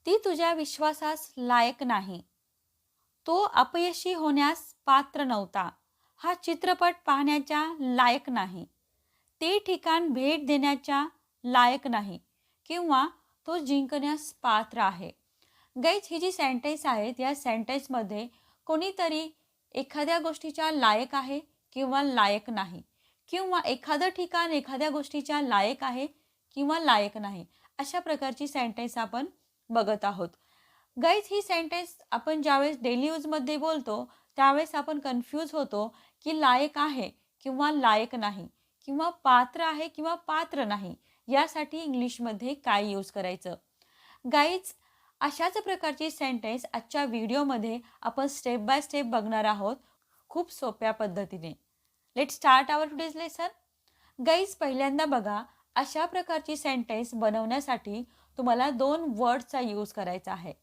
ती तुझ्या विश्वासास लायक नाही. तो अपयशी होण्यास पात्र नव्हता. हा चित्रपट पाहण्याच्या लायक नाही. ते ठिकाण भेट देण्याच्या लायक नाही किंवा तो जिंकण्यास पात्र आहे. गाईज, ही जी सेंटेन्स आहेत या सेंटेन्समध्ये कोणीतरी एखाद्या गोष्टीच्या लायक आहे किंवा लायक नाही, किंवा एखादं ठिकाण एखाद्या गोष्टीच्या लायक आहे किंवा लायक नाही, अशा प्रकारची सेंटेन्स आपण बघत आहोत. गाईज, ही सेंटेन्स आपण ज्यावेळेस डेली यूजमध्ये बोलतो त्यावेळेस आपण कन्फ्यूज होतो की लायक आहे किंवा लायक नाही, किंवा पात्र आहे किंवा पात्र नाही, यासाठी इंग्लिशमध्ये काय यूज करायचं. गाईज, अशाच प्रकारची सेंटेन्स आजच्या व्हिडिओमध्ये आपण स्टेप बाय स्टेप बघणार आहोत, खूप सोप्या पद्धतीने. लेट स्टार्ट आवर टुडेज लेसन. गाईज, पहिल्यांदा बघा, अशा प्रकारची सेंटेन्स बनवण्यासाठी तुम्हाला दोन वर्डचा यूज करायचा आहे.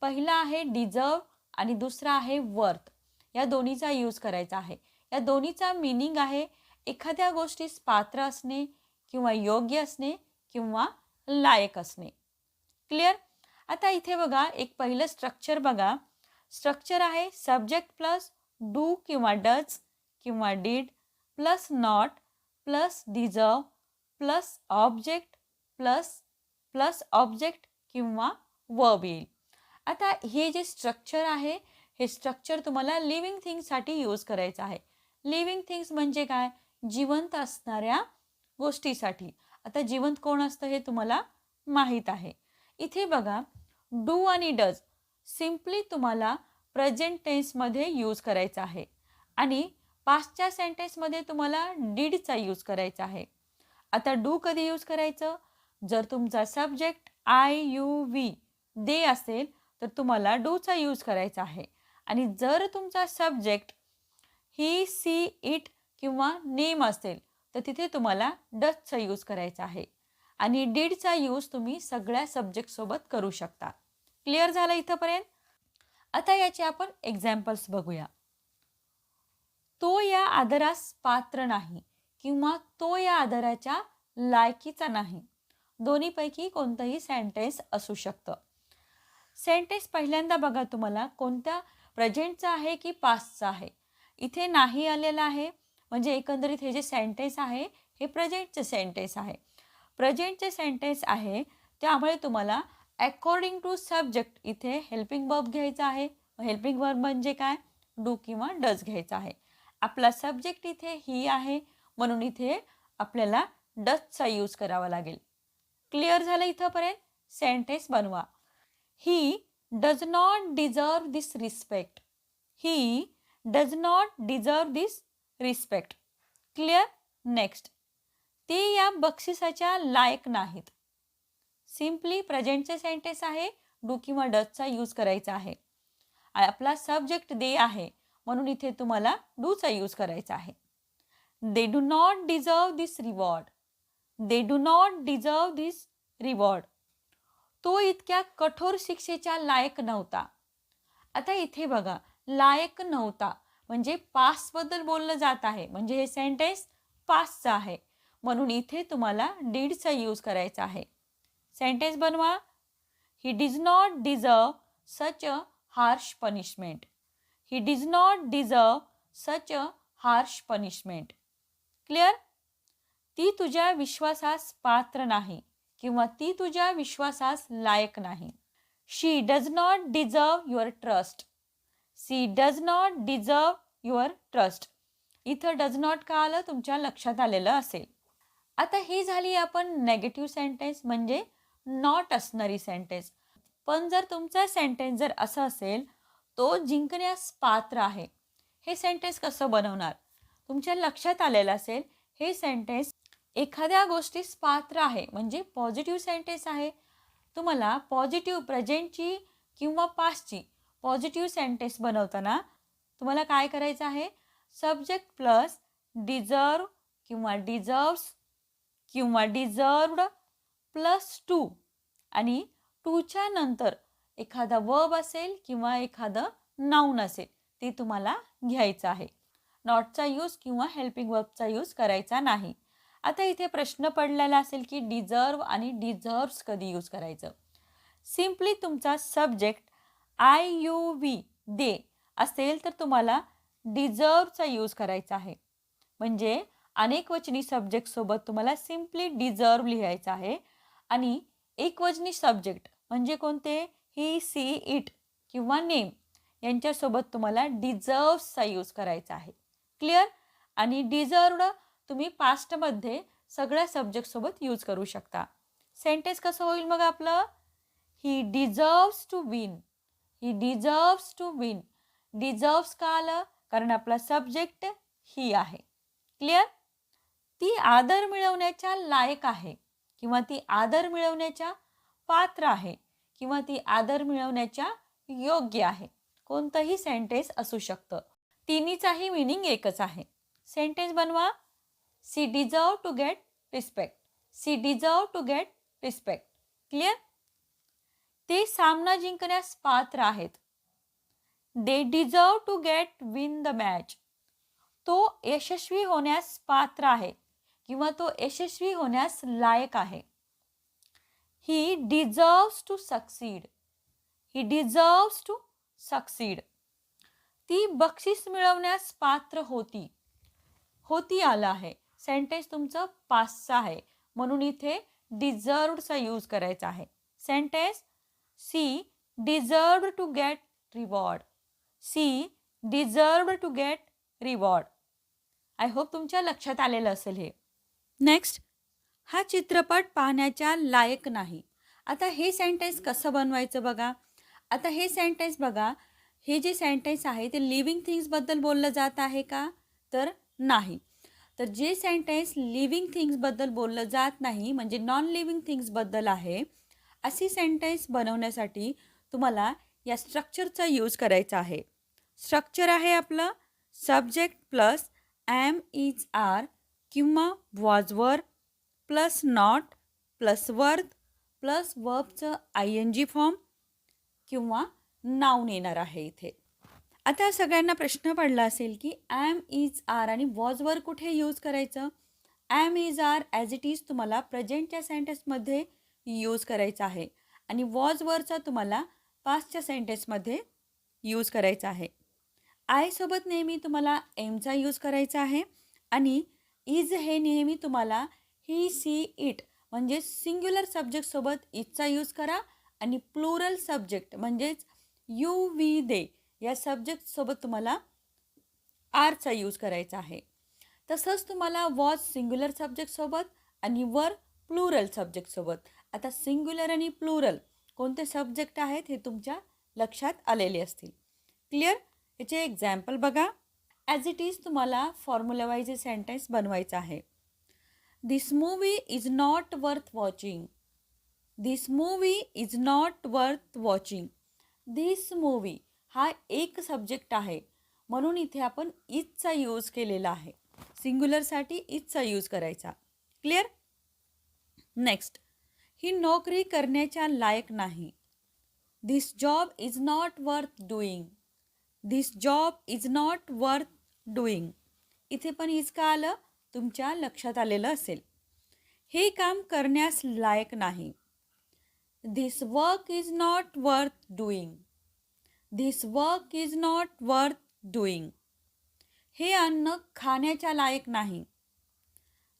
पहिला आहे डिझर्व आणि दुसरा आहे वर्थ. या दोन्हीचा यूज करायचा आहे. या दोन्हीचा मीनिंग आहे एखाद्या गोष्टीस पात्र असणे किंवा योग्य असणे किंवा लायक असणे. क्लिअर? आता इथे बघा, एक पहिलं स्ट्रक्चर बघा. स्ट्रक्चर आहे सब्जेक्ट प्लस डू किंवा डज किंवा did plus not plus deserve plus object plus object किंवा वर्ब येईल. आता हे जे स्ट्रक्चर आहे हे स्ट्रक्चर तुम्हाला लिव्हिंग थिंग्ससाठी यूज करायचं आहे. लिव्हिंग थिंग्स म्हणजे काय? जिवंत असणाऱ्या गोष्टीसाठी. आता जिवंत कोण असतं हे तुम्हाला माहीत आहे. इथे बघा, डू आणि डज सिम्पली तुम्हाला प्रेझेंट टेन्समध्ये यूज करायचा आहे आणि पास्टच्या सेंटेन्समध्ये तुम्हाला डीडचा यूज करायचा आहे. आता डू कधी यूज करायचं? जर तुमचा सब्जेक्ट आय यू वी दे असेल तर तुम्हाला डूचा यूज करायचा आहे, आणि जर तुमचा सब्जेक्ट ही सी इट किंवा नेम असेल तर तिथे तुम्हाला डजचा यूज करायचा आहे, आणि डीडचा यूज तुम्ही सगळ्या सब्जेक्टसोबत करू शकता. क्लिअर झालं इथंपर्यंत? आता याचे आपण एक्झाम्पल्स बघूया. तो या आदरास पात्र नाही किंवा तो या आदराच्या लायकीचा नाही. दोन्हीपैकी कोणतंही सेंटेन्स असू शकतं. सेंटेन्स पहिल्यांदा बघा, तुम्हाला कोणत्या प्रेझेंटचा आहे की पास्टचा आहे. इथे नाही आलेला आहे म्हणजे एकंदरीत हे जे सेंटेन्स आहे हे प्रेझेंटचे सेंटेन्स आहे. प्रेझेंटचे सेंटेन्स आहे त्यामुळे तुम्हाला अकॉर्डिंग टू सब्जेक्ट इथे हेल्पिंग वर्ब घ्यायचा आहे. हेल्पिंग वर्ब म्हणजे काय? डू किंवा डज घ्यायचा आहे. आपला सब्जेक्ट इथे ही आहे म्हणून इथे आपल्याला डजचा यूज करावा लागेल. क्लिअर झालं इथंपर्यंत? सेंटेन्स बनवा. He does not deserve this respect. He does not deserve this respect. Clear? Next, ते या बक्षिसाच्या लायक नाहीत. सिम्पली प्रेझेंटचे सेंटेन्स आहे, डू किंवा डजचा यूज करायचा आहे. आपला सब्जेक्ट दे आहे म्हणून इथे तुम्हाला डूचा यूज करायचा आहे. They do not deserve this reward. They do not deserve this reward. तो इतक्या कठोर शिक्षेच्या लायक नव्हता. आता इथे बघा, लायक नव्हता म्हणजे पास्टबद्दल बोललं जात आहे, म्हणजे हे सेंटेन्स पास्टचं आहे म्हणून इथे तुम्हाला डीडचा यूज करायचा आहे. सेंटेन्स बनवा. He does not deserve such a harsh punishment. He does not deserve such a harsh punishment. Clear? ती तुझ्या विश्वासास पात्र नाही किंवा ती तुझ्या विश्वासास लायक नाही. She does not deserve your trust. She does not deserve your trust. इथं डज नॉट का आलं तुमच्या लक्षात आलेलं असेल. आता ही झाली आपण नेगेटिव्ह सेंटेन्स म्हणजे नॉट असणारी सेंटेन्स. पण जर तुमचा सेंटेन्स जर असं असेल, तो जिंकण्यास पात्र आहे, हे सेंटेन्स कसं बनवणार? तुमच्या लक्षात आलेलं असेल, हे सेंटेन्स एखाद्या गोष्टीस पात्र आहे म्हणजे पॉझिटिव्ह सेंटेन्स आहे. तुम्हाला पॉझिटिव्ह प्रेझेंटची किंवा पास्टची पॉझिटिव्ह सेंटेन्स बनवताना तुम्हाला काय करायचं आहे? सब्जेक्ट प्लस डिझर्व किंवा डिझर्व्स किंवा डिझर्वड प्लस टू, आणि टूच्या नंतर एखादा वर्ब असेल किंवा एखादं नाऊन असेल ते तुम्हाला घ्यायचं आहे. नॉटचा यूज किंवा हेल्पिंग वर्बचा यूज करायचा नाही. आता इथे प्रश्न पडलेला असेल की डिझर्व आणि डिझर्व्स कधी यूज करायचं. सिम्पली तुमचा सब्जेक्ट आय यू व्ही दे असेल तर तुम्हाला डिझर्वचा यूज करायचा आहे. म्हणजे अनेकवचनी सब्जेक्टसोबत तुम्हाला सिम्पली डिझर्व लिहायचं आहे आणि एकवचनी सब्जेक्ट म्हणजे कोणते, ही, सी, इट किंवा नेम यांच्यासोबत तुम्हाला डिझर्व्सचा यूज करायचा आहे. क्लिअर? आणि डिझर्वड तुम्ही पास्टमध्ये सगळ्या सब्जेक्टसोबत यूज करू शकता. सेंटेन्स कसं होईल मग आपलं? He deserves to win. He deserves to win. Deserves का आलं? कारण आपला सब्जेक्ट ही आहे. क्लिअर? ती आदर मिळवण्याच्या लायक आहे किंवा ती आदर मिळवण्याच्या पात्र आहे किंवा ती आदर मिळवण्याच्या योग्य आहे. कोणतंही सेंटेन्स असू शकतं. तिन्हीचाही मीनिंग एकच आहे. सेंटेन्स बनवा. She deserve to get respect. She deserve to get respect. Clear? ते सामना जिंकण्यास पात्र आहेत. They deserve to get win the match. तो यशस्वी होण्यास पात्र आहे किंवा तो यशस्वी होण्यास लायक आहे. He deserves to succeed. He deserves to succeed. ती बक्षीस मिळवण्यास पात्र होती. होती आलं आहे. सेंटेन्स तुमचं पास्टचं आहे म्हणून इथे डिझर्वडचा यूज करायचा आहे. Sentence she deserved to get reward. She deserved to get reward. I hope तुमच्या लक्षात आलेलं असेल हे. नेक्स्ट, हा चित्रपट पाहण्याच्या लायक नाही. आता हे सेंटेन्स कसं बनवायचं बघा. आता हे सेंटेन्स बघा, हे जे सेंटेन्स आहे ते लिव्हिंग थिंग्सबद्दल बोललं जात आहे का? तर नाही. तर जे सेंटेन्स लिव्हिंग थिंग्सबद्दल बोललं जात नाही म्हणजे नॉन लिव्हिंग थिंग्सबद्दल आहे, अशी सेंटेन्स बनवण्यासाठी तुम्हाला या स्ट्रक्चरचा यूज करायचा आहे. स्ट्रक्चर आहे आपलं subject plus am, is, are किंवा was were plus not plus worth plus वर्बचं आय एन जी फॉर्म किंवा नाऊन येणार आहे इथे. आता सगळ्यांना प्रश्न पडला असेल की ॲम, इज, आर आणि वॉजवर कुठे यूज करायचं. Am, is, are as it is तुम्हाला प्रेझेंटच्या सेंटेन्समध्ये यूज करायचं आहे आणि वॉजवरचा तुम्हाला पास्टच्या सेंटेन्समध्ये यूज करायचा आहे. आयसोबत नेहमी तुम्हाला एमचा यूज करायचा आहे आणि इज हे नेहमी तुम्हाला ही, सी, इट म्हणजे सिंग्युलर सब्जेक्टसोबत इजचा यूज करा आणि प्लुरल सब्जेक्ट म्हणजेच यू, वी, दे या सब्जेक्टसोबत तुम्हाला आरचा यूज करायचा आहे. तसंच तुम्हाला वॉज सिंग्युलर सब्जेक्टसोबत आणि वर प्लुरल सब्जेक्टसोबत. आता सिंग्युलर आणि प्लुरल कोणते सब्जेक्ट आहेत हे तुमच्या लक्षात आलेले असतील. क्लिअर? याचे एक्झाम्पल बघा. ॲज इट इज तुम्हाला फॉर्म्युला वाईज सेंटेन्स बनवायचं आहे. This movie is not worth watching. This movie is not worth watching. This movie हा एक सब्जेक्ट आहे म्हणून इथे आपण इजचा यूज केलेला आहे. सिंग्युलरसाठी इजचा यूज करायचा. क्लिअर? नेक्स्ट, ही नोकरी करण्याच्या लायक नाही. This job is not worth doing. This job is not worth doing. इथे पण इज का आलं तुमच्या लक्षात आलेलं असेल. हे काम करण्यास लायक नाही. This work is not worth doing. This work is not worth doing. हे अन्न खाण्याच्या लायक नाही.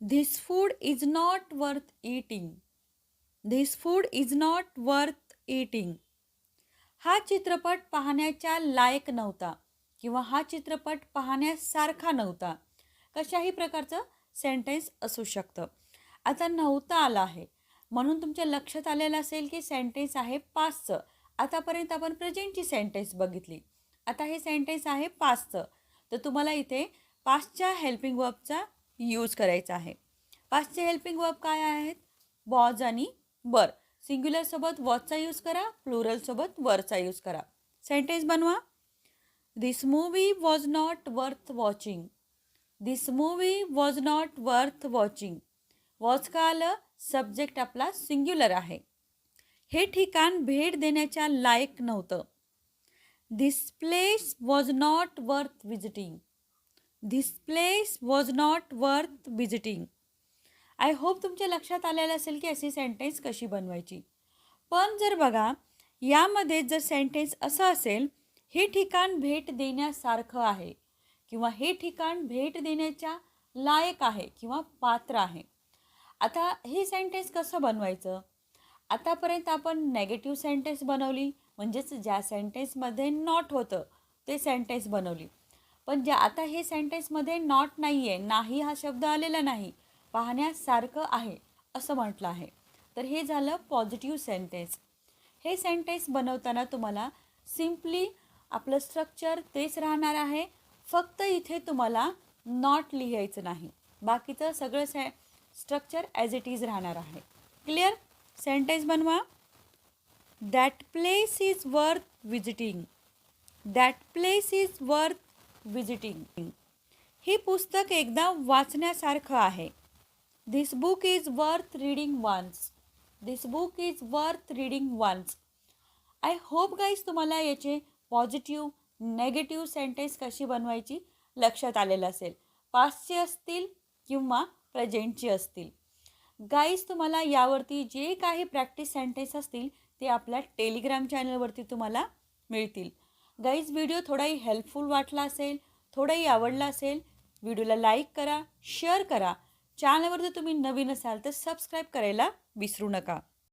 This food is not worth eating. This food is not worth eating. हा चित्रपट पाहण्याच्या लायक नव्हता किंवा हा चित्रपट पाहण्यासारखा नव्हता. कशाही प्रकारचं सेंटेन्स असू शकतं. आता नव्हता आला आहे म्हणून तुमच्या लक्षात आलेलं असेल की सेंटेन्स आहे पास्टचं. आतापर्यंत आपण प्रेझेंटची सेंटेन्स बघितली. आता हे सेंटेन्स आहे पास्टचं. तर तुम्हाला इथे पास्टच्या हेल्पिंग वर्बचा यूज करायचा आहे. पास्टचे हेल्पिंग वर्ब काय आहेत? वॉज आणि वर. सिंग्युलरसोबत वॉजचा यूज करा, प्लुरलसोबत वरचा यूज करा. सेंटेन्स बनवा. This movie was not worth watching. This movie was not worth watching. Was का आलं? सब्जेक्ट आपला सिंग्युलर आहे. हे ठिकाण भेट देण्याच्या लायक नव्हतं. This place was not worth visiting. This place was not worth visiting. I hope तुमच्या लक्षात आलेलं असेल की अशी सेंटेन्स कशी बनवायची. पण जर बघा यामध्ये जर सेंटेन्स असं असेल, हे ठिकाण भेट देण्यासारखं आहे किंवा हे ठिकाण भेट देण्याच्या लायक आहे किंवा पात्र आहे. आता हे सेंटेन्स कसं बनवायचं? आतापर्यंत आपण नेगेटिव्ह सेंटेन्स बनवली, म्हणजेच ज्या सेंटेन्समध्ये नॉट होतं ते सेंटेन्स बनवली. पण ज्या आता हे सेंटेन्समध्ये नॉट नाही आहे, नाही हा शब्द आलेला नाही, पाहण्यासारखं आहे असं म्हटलं आहे. तर हे झालं पॉझिटिव्ह सेंटेन्स. हे सेंटेन्स बनवताना तुम्हाला सिम्पली आपलं स्ट्रक्चर तेच राहणार आहे, फक्त इथे तुम्हाला नॉट लिहायचं नाही, बाकीचं सगळं स्ट्रक्चर ॲज इट इज राहणार आहे. क्लिअर? सेंटेन्स बनवा. That place is worth visiting. That place is worth visiting. हे पुस्तक एकदा वाचण्यासारखं आहे. This book is worth reading once. This book is worth reading once. I hope guys तुम्हाला याचे पॉझिटिव्ह नेगेटिव्ह सेंटेन्स कशी बनवायची लक्षात आलेलं असेल. पास्टचे असतील किंवा प्रेझेंटचे असतील. गाईज तुम्हाला यावरती जे काही प्रॅक्टिस सेंटेन्स असतील ते आपल्या टेलिग्राम चॅनलवरती तुम्हाला मिळतील. गाईज व्हिडिओ थोडाही हेल्पफुल वाटला असेल, थोडाही आवडला असेल, व्हिडिओला लाईक करा, शेअर करा. चॅनलवर जर तुम्ही नवीन असाल तर सबस्क्राईब करायला विसरू नका.